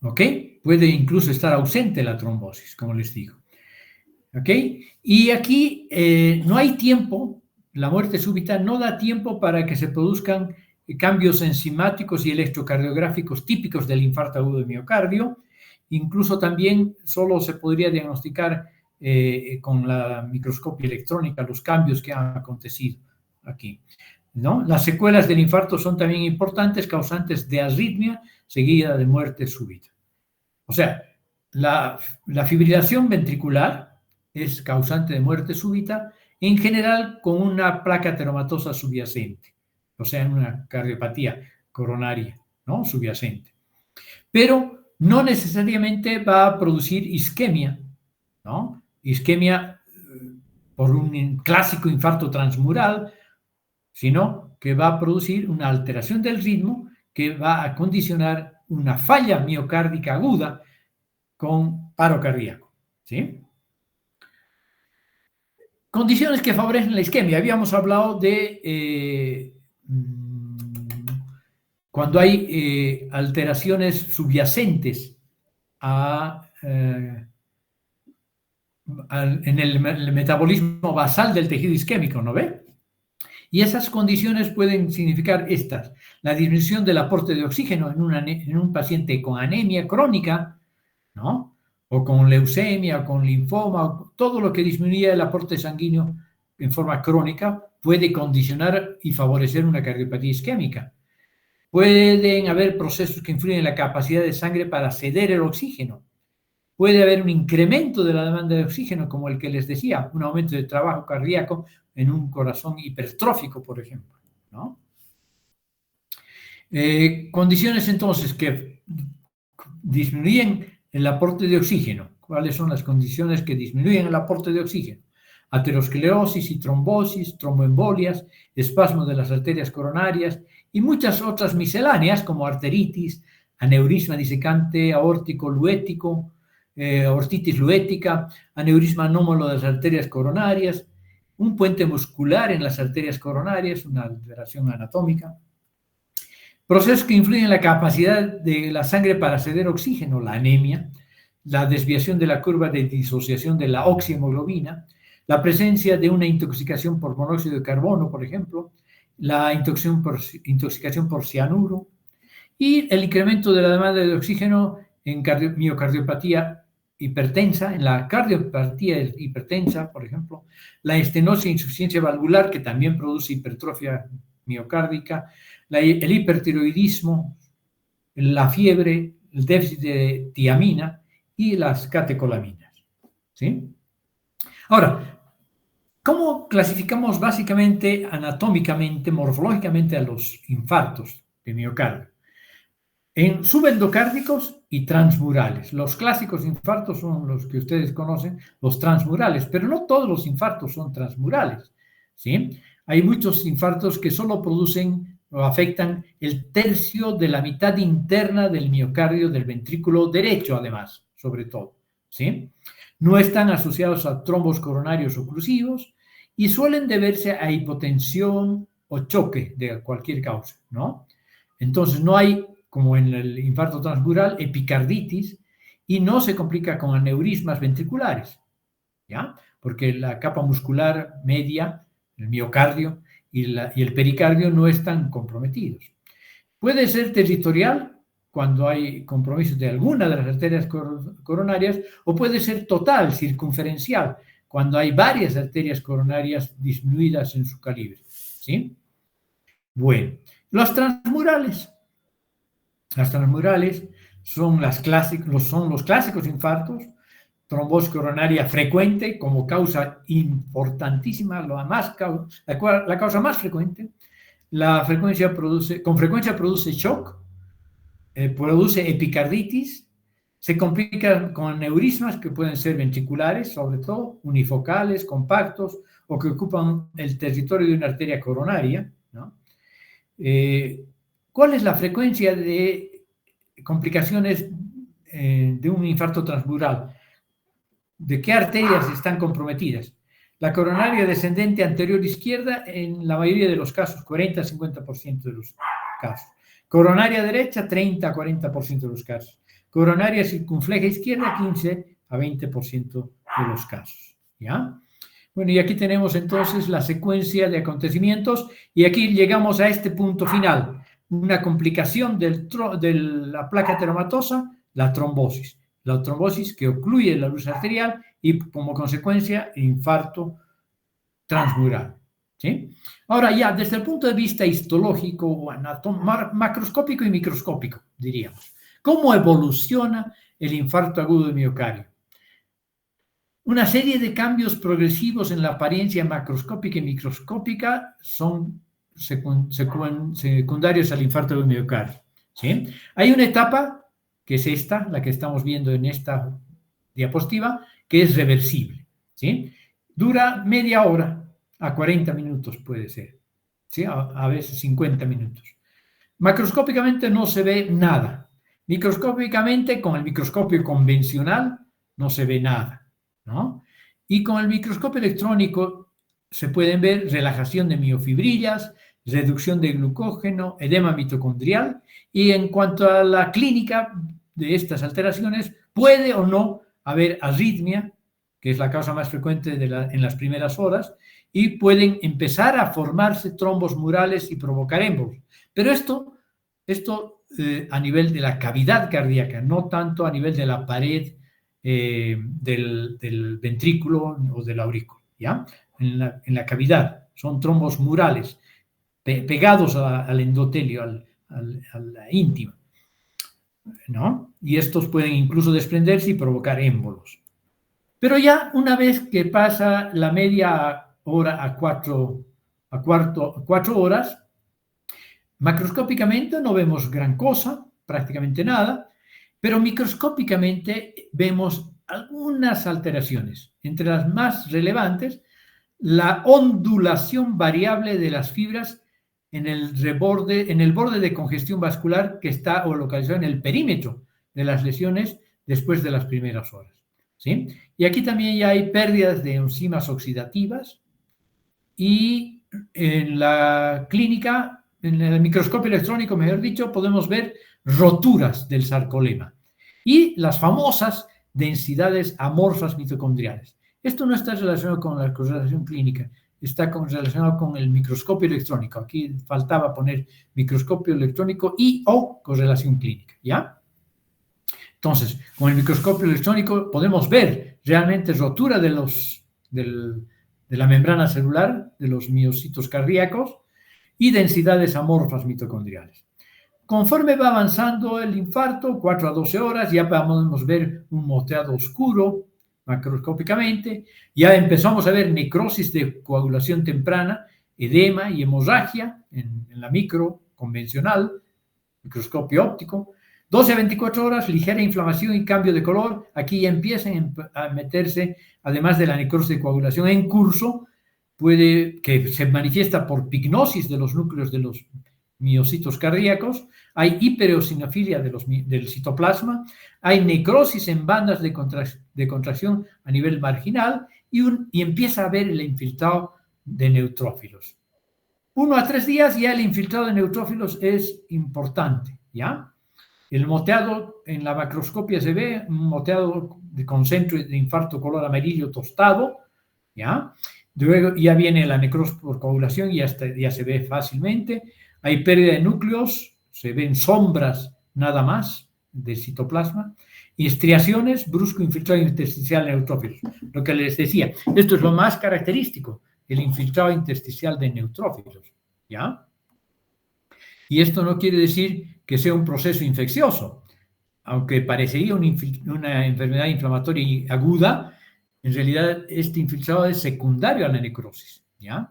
¿Ok? Puede incluso estar ausente la trombosis, como les digo. ¿Ok? Y aquí no hay tiempo, la muerte súbita no da tiempo para que se produzcan cambios enzimáticos y electrocardiográficos típicos del infarto agudo de miocardio. Incluso también solo se podría diagnosticar con la microscopia electrónica los cambios que han acontecido aquí, ¿no? Las secuelas del infarto son también importantes, causantes de arritmia seguida de muerte súbita. O sea, la fibrilación ventricular es causante de muerte súbita, en general con una placa ateromatosa subyacente, o sea, en una cardiopatía coronaria, ¿no? Subyacente. Pero no necesariamente va a producir isquemia, ¿no? Isquemia por un clásico infarto transmural, sino que va a producir una alteración del ritmo que va a condicionar una falla miocárdica aguda con paro cardíaco, ¿sí? Condiciones que favorecen la isquemia. Habíamos hablado de cuando hay alteraciones subyacentes en el metabolismo basal del tejido isquémico, ¿no ve? Y esas condiciones pueden significar estas: la disminución del aporte de oxígeno en un paciente con anemia crónica, ¿no? O con leucemia, o con linfoma, todo lo que disminuye el aporte sanguíneo en forma crónica puede condicionar y favorecer una cardiopatía isquémica. Pueden haber procesos que influyen en la capacidad de sangre para ceder el oxígeno. Puede haber un incremento de la demanda de oxígeno, como el que les decía, un aumento de trabajo cardíaco en un corazón hipertrófico, por ejemplo, ¿no? Condiciones entonces que disminuyen el aporte de oxígeno. ¿Cuáles son las condiciones que disminuyen el aporte de oxígeno? Aterosclerosis y trombosis, tromboembolias, espasmo de las arterias coronarias y muchas otras misceláneas como arteritis, aneurisma disecante aórtico luético, aortitis luética, aneurisma anómalo de las arterias coronarias, un puente muscular en las arterias coronarias, una alteración anatómica. Procesos que influyen en la capacidad de la sangre para ceder oxígeno, la anemia, la desviación de la curva de disociación de la oxihemoglobina, la presencia de una intoxicación por monóxido de carbono, por ejemplo, la intoxicación por cianuro y el incremento de la demanda de oxígeno en miocardiopatía hipertensa, en la cardiopatía hipertensa, por ejemplo, la estenosis e insuficiencia valvular, que también produce hipertrofia miocárdica, el hipertiroidismo, la fiebre, el déficit de tiamina y las catecolaminas, ¿sí? Ahora, ¿cómo clasificamos básicamente, anatómicamente, morfológicamente a los infartos de miocardio? En subendocárdicos y transmurales. Los clásicos infartos son los que ustedes conocen, los transmurales, pero no todos los infartos son transmurales, ¿sí? Hay muchos infartos que solo producen o afectan el tercio de la mitad interna del miocardio del ventrículo derecho, además, sobre todo, ¿sí? No están asociados a trombos coronarios oclusivos y suelen deberse a hipotensión o choque de cualquier causa, ¿no? Entonces, no hay, como en el infarto transmural, epicarditis y no se complica con aneurismas ventriculares, ¿ya? porque la capa muscular media, el miocardio y el pericardio no están comprometidos. Puede ser territorial cuando hay compromiso de alguna de las arterias coronarias, o puede ser total, circunferencial, cuando hay varias arterias coronarias disminuidas en su calibre. ¿Sí? Bueno, los transmurales. Las transmurales son los clásicos infartos, trombosis coronaria frecuente como causa importantísima, la causa más frecuente. Con frecuencia produce shock, produce epicarditis, se complica con aneurismas que pueden ser ventriculares, sobre todo, unifocales, compactos, o que ocupan el territorio de una arteria coronaria, ¿no? ¿Cuál es la frecuencia de complicaciones de un infarto transmural? ¿De qué arterias están comprometidas? La coronaria descendente anterior izquierda en la mayoría de los casos, 40-50% de los casos. Coronaria derecha, 30-40% de los casos. Coronaria circunfleja izquierda, 15-20% de los casos. ¿Ya? Bueno, y aquí tenemos entonces la secuencia de acontecimientos y aquí llegamos a este punto final. Una complicación de la placa ateromatosa, la trombosis. La trombosis que ocluye la luz arterial y como consecuencia infarto transmural. ¿Sí? Ahora ya, desde el punto de vista histológico, macroscópico y microscópico, diríamos. ¿Cómo evoluciona el infarto agudo de miocardio? Una serie de cambios progresivos en la apariencia macroscópica y microscópica son secundarios al infarto de miocardio. ¿Sí? Hay una etapa, que es esta, la que estamos viendo en esta diapositiva, que es reversible. ¿Sí? Dura media hora a 40 minutos, puede ser. ¿Sí? A veces 50 minutos. Macroscópicamente no se ve nada. Microscópicamente, con el microscopio convencional, no se ve nada, ¿no? Y con el microscopio electrónico se pueden ver relajación de miofibrillas, reducción de glucógeno, edema mitocondrial, y en cuanto a la clínica de estas alteraciones, puede o no haber arritmia, que es la causa más frecuente en las primeras horas, y pueden empezar a formarse trombos murales y provocar émbolos. Pero esto a nivel de la cavidad cardíaca, no tanto a nivel de la pared del ventrículo o del aurículo, ¿ya? En la cavidad, son trombos murales, pegados al endotelio, a la íntima, ¿no? Y estos pueden incluso desprenderse y provocar émbolos. Pero ya una vez que pasa la media hora a 4 horas, macroscópicamente no vemos gran cosa, prácticamente nada, pero microscópicamente vemos algunas alteraciones. Entre las más relevantes, la ondulación variable de las fibras en el borde de congestión vascular que está localizado en el perímetro de las lesiones después de las primeras horas. ¿Sí? Y aquí también ya hay pérdidas de enzimas oxidativas y en la clínica, en el microscopio electrónico, mejor dicho, podemos ver roturas del sarcolema y las famosas densidades amorfas mitocondriales. Esto no está relacionado con la correlación clínica, está relacionado con el microscopio electrónico. Aquí faltaba poner microscopio electrónico o correlación clínica, ¿ya? Entonces, con el microscopio electrónico podemos ver realmente rotura de la membrana celular, de los miocitos cardíacos y densidades amorfas mitocondriales. Conforme va avanzando el infarto, 4 a 12 horas, ya podemos ver un moteado oscuro macroscópicamente, ya empezamos a ver necrosis de coagulación temprana, edema y hemorragia en la micro convencional, microscopio óptico. 12 a 24 horas, ligera inflamación y cambio de color. Aquí ya empiezan a meterse, además de la necrosis de coagulación en curso, que se manifiesta por pignosis de los núcleos de los miocitos cardíacos, hay hipereosinofilia del citoplasma, hay necrosis en bandas de contracción a nivel marginal y empieza a haber el infiltrado de neutrófilos. 1 a 3 días ya el infiltrado de neutrófilos es importante, ¿ya? El moteado en la macroscopia se ve un moteado con centro de infarto color amarillo tostado, ¿ya? Luego ya viene la necrosis por coagulación, ya se ve fácilmente. Hay pérdida de núcleos, se ven sombras nada más del citoplasma. Y estriaciones, brusco infiltrado intersticial de neutrófilos. Lo que les decía, esto es lo más característico, el infiltrado intersticial de neutrófilos, ¿ya? Y esto no quiere decir que sea un proceso infeccioso, aunque parecería una enfermedad inflamatoria aguda, en realidad este infiltrado es secundario a la necrosis, ¿ya?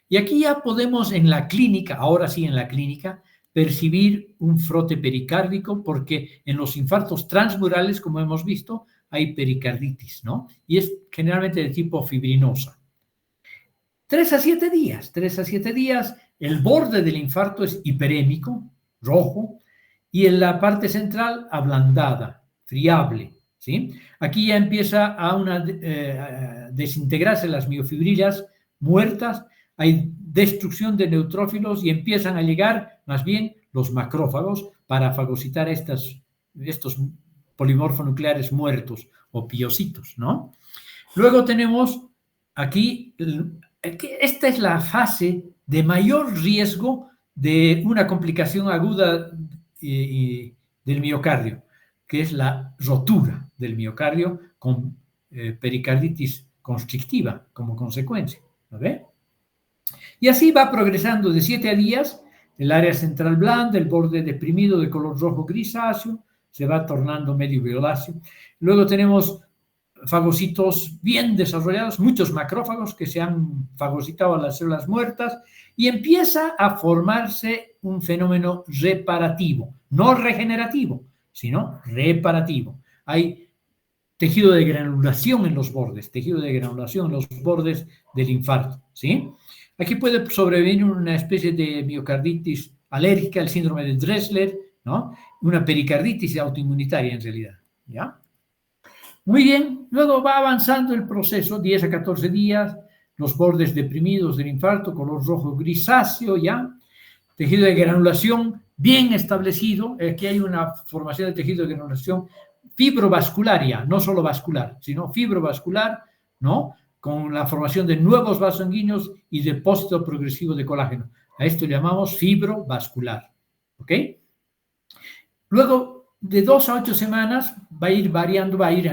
Y aquí ya podemos en la clínica, ahora sí en la clínica, percibir un frote pericárdico, porque en los infartos transmurales, como hemos visto, hay pericarditis, ¿no? Y es generalmente de tipo fibrinosa. 3 a 7 días, el borde del infarto es hiperémico, rojo, y en la parte central ablandada, friable, ¿sí? Aquí ya empieza a desintegrarse las miofibrillas muertas, hay destrucción de neutrófilos y empiezan a llegar más bien los macrófagos para fagocitar estos polimorfonucleares muertos o piocitos, ¿no? Luego tenemos aquí, esta es la fase de mayor riesgo de una complicación aguda del miocardio, que es la rotura del miocardio con pericarditis constrictiva como consecuencia. ¿Lo ve? Y así va progresando de 7 a días, el área central blanda, el borde deprimido de color rojo grisáceo, se va tornando medio violáceo. Luego tenemos fagocitos bien desarrollados, muchos macrófagos que se han fagocitado a las células muertas, y empieza a formarse un fenómeno reparativo, no regenerativo, sino reparativo. Hay tejido de granulación en los bordes, del infarto, ¿sí? Aquí puede sobrevenir una especie de miocarditis alérgica, el síndrome de Dressler, ¿no? Una pericarditis autoinmunitaria en realidad, ¿ya? Muy bien, luego va avanzando el proceso, 10 a 14 días, los bordes deprimidos del infarto, color rojo grisáceo, ¿ya? Tejido de granulación bien establecido, aquí hay una formación de tejido de granulación fibrovascularia, no solo vascular, sino fibrovascular, ¿no? Con la formación de nuevos vasos sanguíneos y depósito progresivo de colágeno. A esto le llamamos fibrovascular, ¿ok? Luego, de 2 a 8 semanas, va a ir variando, va a ir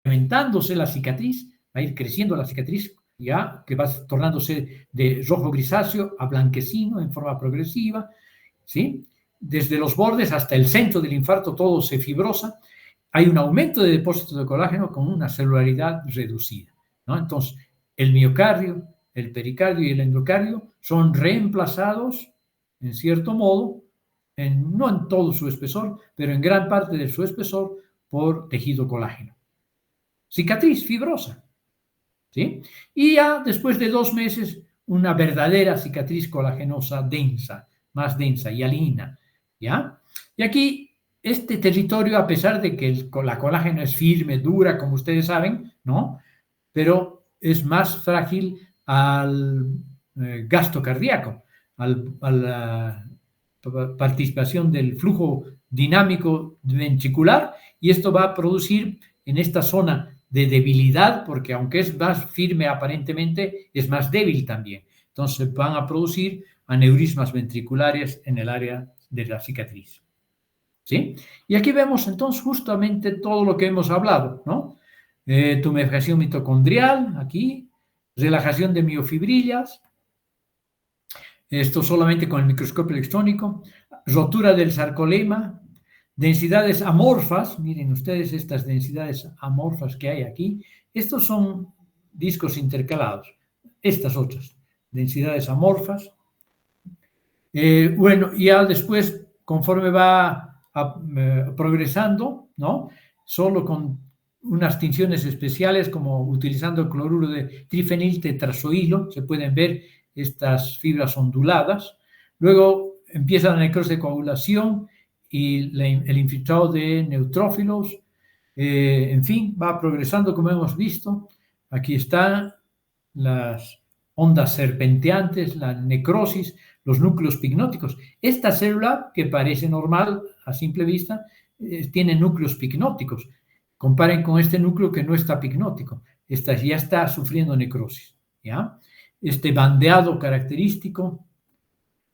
incrementándose la cicatriz, va a ir creciendo la cicatriz, ya que va tornándose de rojo grisáceo a blanquecino en forma progresiva, ¿sí? Desde los bordes hasta el centro del infarto todo se fibrosa, hay un aumento de depósito de colágeno con una celularidad reducida, ¿no? Entonces, el miocardio, el pericardio y el endocardio son reemplazados, en cierto modo, no en todo su espesor, pero en gran parte de su espesor, por tejido colágeno. Cicatriz fibrosa, ¿sí? Y ya después de 2 meses, una verdadera cicatriz colagenosa densa, más densa, hialina, ¿ya? Y aquí, este territorio, a pesar de que la colágeno es firme, dura, como ustedes saben, ¿no? Pero es más frágil al gasto cardíaco, a la participación del flujo dinámico ventricular, y esto va a producir en esta zona de debilidad, porque aunque es más firme aparentemente, es más débil también. Entonces van a producir aneurismas ventriculares en el área de la cicatriz, ¿sí? Y aquí vemos entonces justamente todo lo que hemos hablado, ¿no? Tumefación mitocondrial, aquí, relajación de miofibrillas, esto solamente con el microscopio electrónico, rotura del sarcolema, densidades amorfas, miren ustedes estas densidades amorfas que hay aquí, estos son discos intercalados, estas otras, densidades amorfas. Bueno, ya después, conforme va progresando, ¿no? Solo con unas tinciones especiales, como utilizando cloruro de trifenil tetrazoilo, se pueden ver estas fibras onduladas. Luego empieza la necrosis de coagulación y el infiltrado de neutrófilos. En fin, va progresando como hemos visto. Aquí están las ondas serpenteantes, la necrosis, los núcleos picnóticos. Esta célula, que parece normal a simple vista, tiene núcleos picnóticos. Comparen con este núcleo que no está picnótico. esta ya está sufriendo necrosis, ¿ya? Este bandeado característico.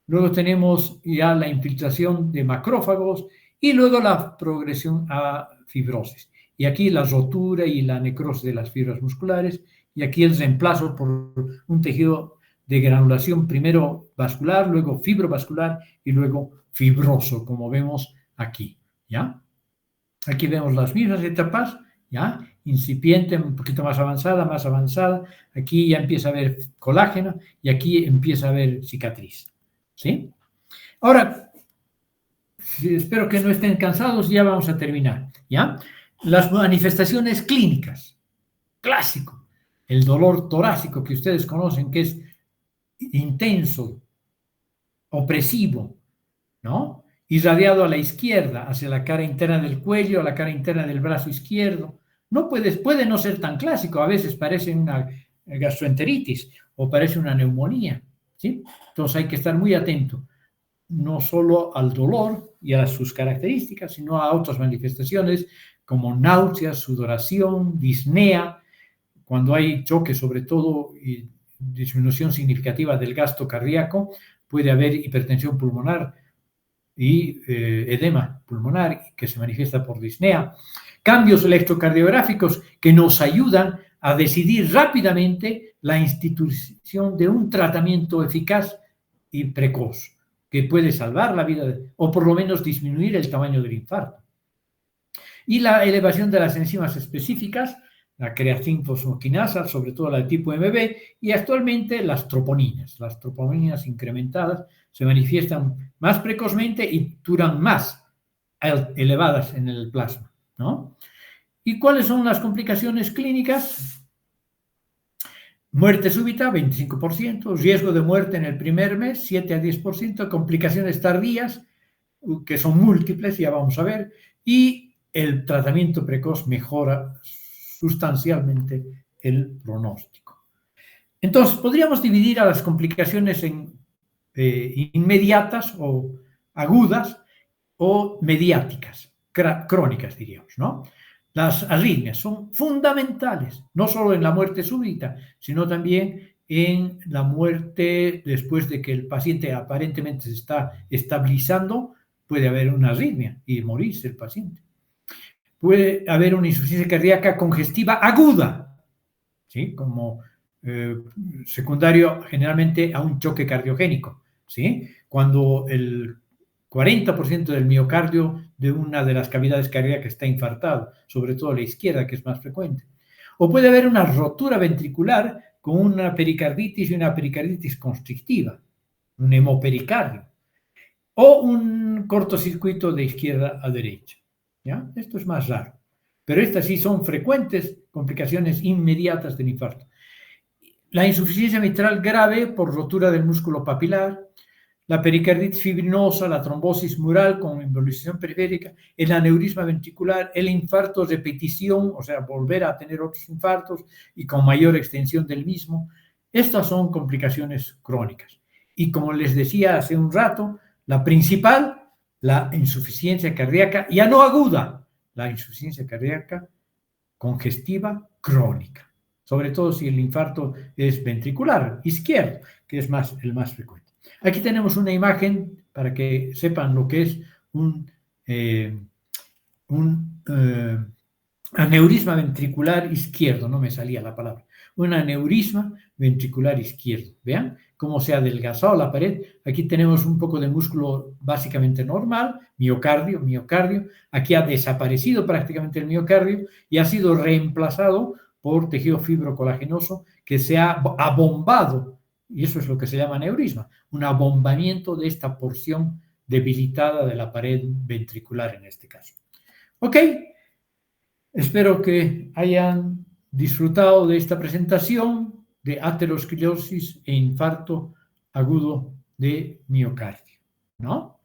Luego tenemos ya la infiltración de macrófagos y luego la progresión a fibrosis. Y aquí la rotura y la necrosis de las fibras musculares, y aquí el reemplazo por un tejido de granulación, primero vascular, luego fibrovascular y luego fibroso, como vemos aquí, ¿ya? Aquí vemos las mismas etapas, ¿ya? Incipiente, un poquito más avanzada, más avanzada. Aquí ya empieza a haber colágeno y aquí empieza a haber cicatriz, ¿sí? Ahora, espero que no estén cansados, ya vamos a terminar, ¿ya? Las manifestaciones clínicas, clásico, el dolor torácico que ustedes conocen, que es intenso, opresivo, ¿no? Irradiado a la izquierda, hacia la cara interna del cuello, a la cara interna del brazo izquierdo. No puede no ser tan clásico, a veces parece una gastroenteritis o parece una neumonía, ¿sí? Entonces hay que estar muy atento, no solo al dolor y a sus características, sino a otras manifestaciones como náuseas, sudoración, disnea, cuando hay choque sobre todo y disminución significativa del gasto cardíaco, puede haber hipertensión pulmonar y edema pulmonar que se manifiesta por disnea. Cambios electrocardiográficos que nos ayudan a decidir rápidamente la institución de un tratamiento eficaz y precoz que puede salvar la vida o por lo menos disminuir el tamaño del infarto. Y la elevación de las enzimas específicas, la creatinfosmoquinasa, sobre todo la de tipo MB, y actualmente las troponinas incrementadas se manifiestan más precozmente y duran más elevadas en el plasma, ¿no? ¿Y cuáles son las complicaciones clínicas? Muerte súbita, 25%, riesgo de muerte en el primer mes, 7 a 10%, complicaciones tardías, que son múltiples, ya vamos a ver, y el tratamiento precoz mejora sustancialmente el pronóstico. Entonces, podríamos dividir a las complicaciones en inmediatas o agudas o mediáticas, crónicas, diríamos, ¿no? Las arritmias son fundamentales, no solo en la muerte súbita, sino también en la muerte después de que el paciente aparentemente se está estabilizando, puede haber una arritmia y morirse el paciente. Puede haber una insuficiencia cardíaca congestiva aguda, ¿sí? Como secundario generalmente a un choque cardiogénico, ¿sí? Cuando el 40% del miocardio de una de las cavidades cardíacas está infartado, sobre todo la izquierda, que es más frecuente. O puede haber una rotura ventricular con una pericarditis y una pericarditis constrictiva, un hemopericardio, o un cortocircuito de izquierda a derecha, ¿ya? Esto es más raro, pero estas sí son frecuentes complicaciones inmediatas del infarto. La insuficiencia mitral grave por rotura del músculo papilar, la pericarditis fibrinosa, la trombosis mural con embolización periférica, el aneurisma ventricular, el infarto repetición, o sea, volver a tener otros infartos y con mayor extensión del mismo. Estas son complicaciones crónicas. Y como les decía hace un rato, la principal, la insuficiencia cardíaca, ya no aguda, la insuficiencia cardíaca congestiva crónica, sobre todo si el infarto es ventricular izquierdo, que es el más frecuente. Aquí tenemos una imagen para que sepan lo que es un aneurisma ventricular izquierdo, no me salía la palabra, un aneurisma ventricular izquierdo. Vean cómo se ha adelgazado la pared. Aquí tenemos un poco de músculo básicamente normal, miocardio. Aquí ha desaparecido prácticamente el miocardio y ha sido reemplazado por tejido fibrocolagenoso que se ha abombado. Y eso es lo que se llama aneurisma, un abombamiento de esta porción debilitada de la pared ventricular en este caso. Ok, espero que hayan disfrutado de esta presentación de aterosclerosis e infarto agudo de miocardio, ¿no?